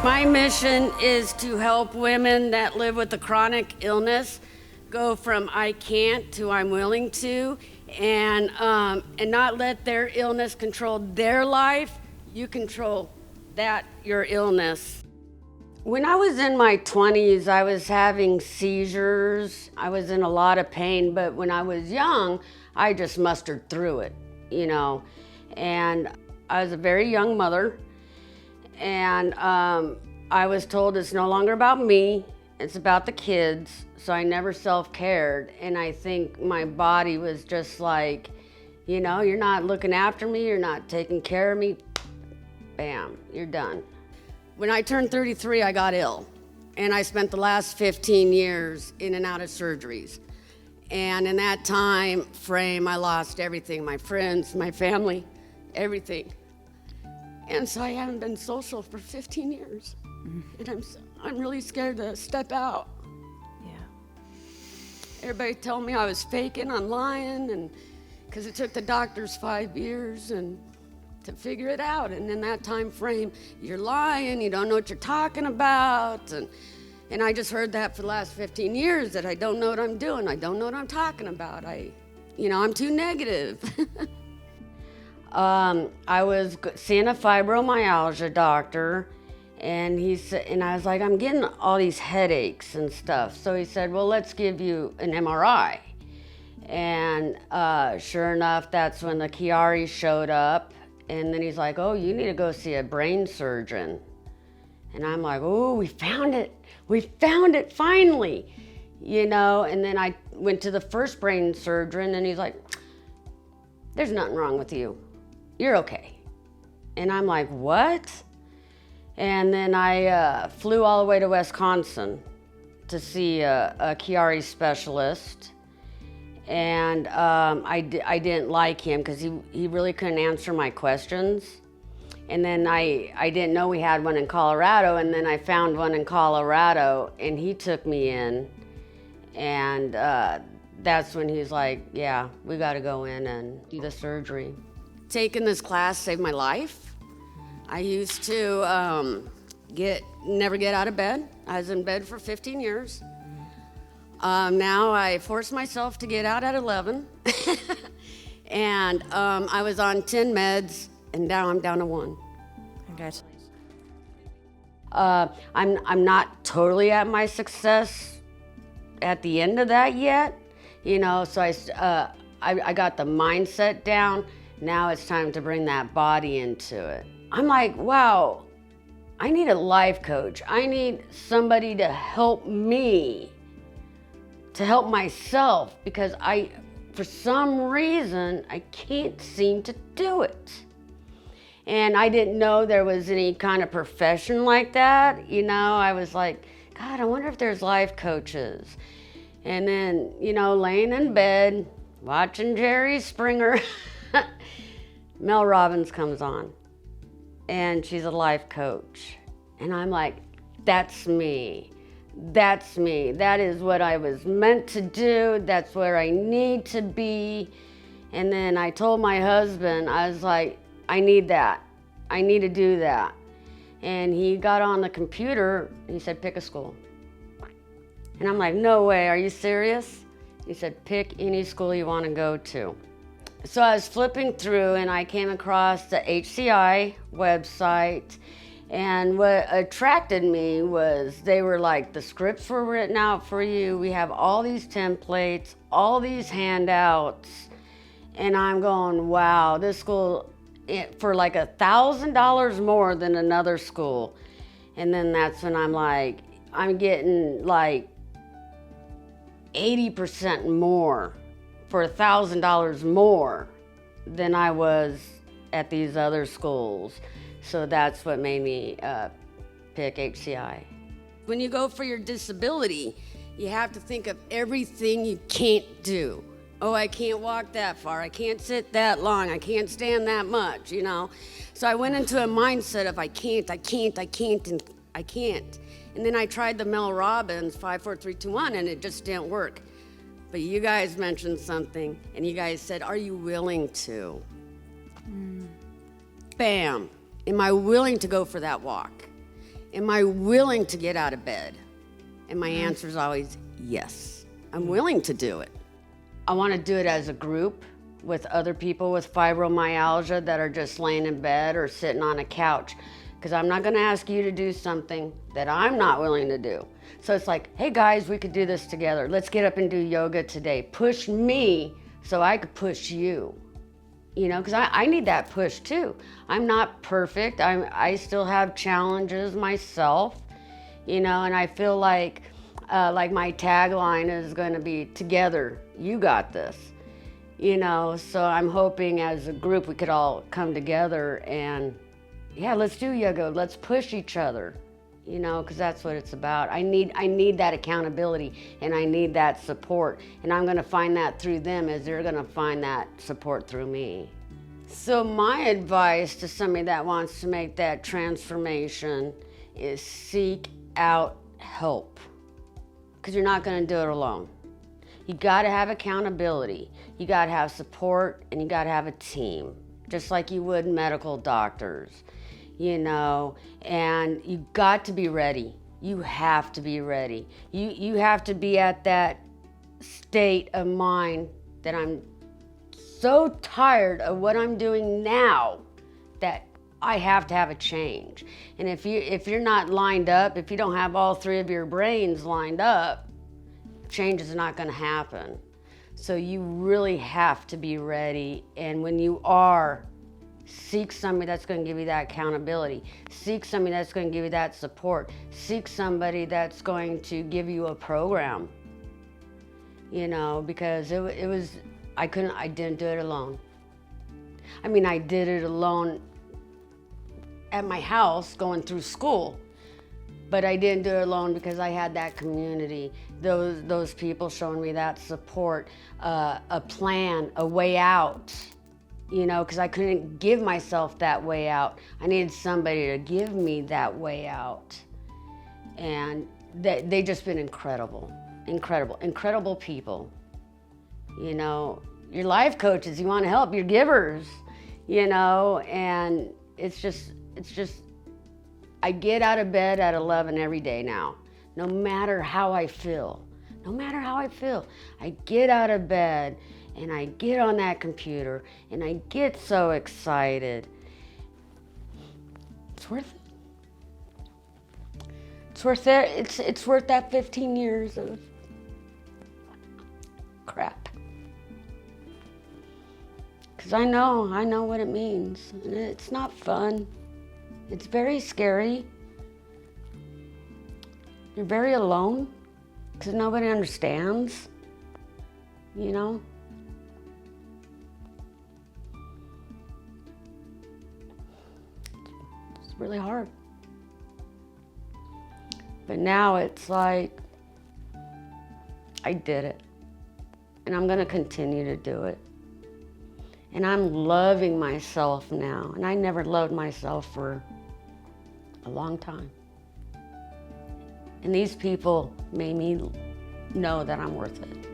My mission is to help women that live with a chronic illness go from I can't to I'm willing to, and not let their illness control their life. You control your illness. When I was in my 20s, I was having seizures. I was in a lot of pain, but when I was young, I just mustered through it, you know. And I was a very young mother, and I was told it's no longer about me, it's about the kids, so I never self-cared. And I think my body was just like, you know, you're not looking after me, you're not taking care of me, bam, you're done. When I turned 33, I got ill, and I spent the last 15 years in and out of surgeries. And in that time frame, I lost everything, my friends, my family, everything. And so I haven't been social for 15 years. And I'm really scared to step out. Yeah. Everybody told me I was faking, I'm lying, and because it took the doctors 5 years and to figure it out. And in that time frame, you're lying, you don't know what you're talking about. And I just heard that for the last 15 years, that I don't know what I'm doing, I don't know what I'm talking about. I'm too negative. I was seeing a fibromyalgia doctor, and he said, and I was like, I'm getting all these headaches and stuff. So he said, well, let's give you an MRI. And sure enough, that's when the Chiari showed up. And then he's like, oh, you need to go see a brain surgeon. And I'm like, oh, we found it finally, you know. And then I went to the first brain surgeon, and he's like, there's nothing wrong with you, you're okay. And I'm like, what? And then I flew all the way to Wisconsin to see a Chiari specialist. And I didn't like him because he really couldn't answer my questions. And then I didn't know we had one in Colorado, and then I found one in Colorado, and he took me in. And that's when he's like, yeah, we got to go in and do the surgery. Taking this class saved my life. I used to never get out of bed. I was in bed for 15 years. Now I force myself to get out at 11. And I was on 10 meds, and now I'm down to 1. Congratulations. I'm not totally at my success at the end of that yet, you know, so I got the mindset down. Now it's time to bring that body into it. I'm like, wow, I need a life coach. I need somebody to help me, to help myself, because for some reason, I can't seem to do it. And I didn't know there was any kind of profession like that. You know, I was like, God, I wonder if there's life coaches. And then, you know, laying in bed, watching Jerry Springer, Mel Robbins comes on, and she's a life coach. And I'm like, that's me. That's me. That is what I was meant to do. That's where I need to be. And then I told my husband, I was like, I need that. I need to do that. And he got on the computer, and he said, pick a school. And I'm like, no way, are you serious? He said, pick any school you want to go to. So I was flipping through, and I came across the HCI website. And what attracted me was they were like, the scripts were written out for you. We have all these templates, all these handouts. And I'm going, wow, this school, for like $1,000 more than another school. And then that's when I'm like, I'm getting like 80% more for $1,000 more than I was at these other schools. So that's what made me pick HCI. When you go for your disability, you have to think of everything you can't do. Oh, I can't walk that far, I can't sit that long, I can't stand that much, you know? So I went into a mindset of I can't, and I can't. And then I tried the Mel Robbins 5, 4, 3, 2, 1, and it just didn't work. But you guys mentioned something, and you guys said, are you willing to? Bam. Am I willing to go for that walk? Am I willing to get out of bed? And my answer is always yes. I'm willing to do it. I want to do it as a group with other people with fibromyalgia that are just laying in bed or sitting on a couch, because I'm not going to ask you to do something that I'm not willing to do. So it's like, hey guys, we could do this together. Let's get up and do yoga today. Push me so I could push you. You know, because I need that push too. I'm not perfect. I still have challenges myself, you know, and I feel like my tagline is going to be, together, you got this, you know. So I'm hoping as a group we could all come together and, yeah, let's do yoga. Let's push each other, you know, because that's what it's about. I need that accountability, and I need that support, and I'm going to find that through them as they're going to find that support through me. So my advice to somebody that wants to make that transformation is seek out help, because you're not going to do it alone. You got to have accountability, you got to have support, and you got to have a team, just like you would medical doctors. You know, and you got to be ready. You have to be ready. You have to be at that state of mind that I'm so tired of what I'm doing now that I have to have a change. And if you're not lined up, if you don't have all three of your brains lined up, change is not going to happen. So you really have to be ready. And when you are, seek somebody that's going to give you that accountability. Seek somebody that's going to give you that support. Seek somebody that's going to give you a program. You know, because I didn't do it alone. I mean, I did it alone at my house going through school, but I didn't do it alone because I had that community, those people showing me that support, a plan, a way out. You know, because I couldn't give myself that way out. I needed somebody to give me that way out. And they just been incredible people. You know, your life coaches, you want to help, your givers, you know, and it's just, I get out of bed at 11 every day now, no matter how I feel. I get out of bed and I get on that computer and I get so excited. It's worth it. It's worth it. It's worth that 15 years of crap. Because I know what it means. And it's not fun. It's very scary. You're very alone because nobody understands, you know? Really hard. But now it's like, I did it. And I'm gonna continue to do it. And I'm loving myself now. And I never loved myself for a long time. And these people made me know that I'm worth it.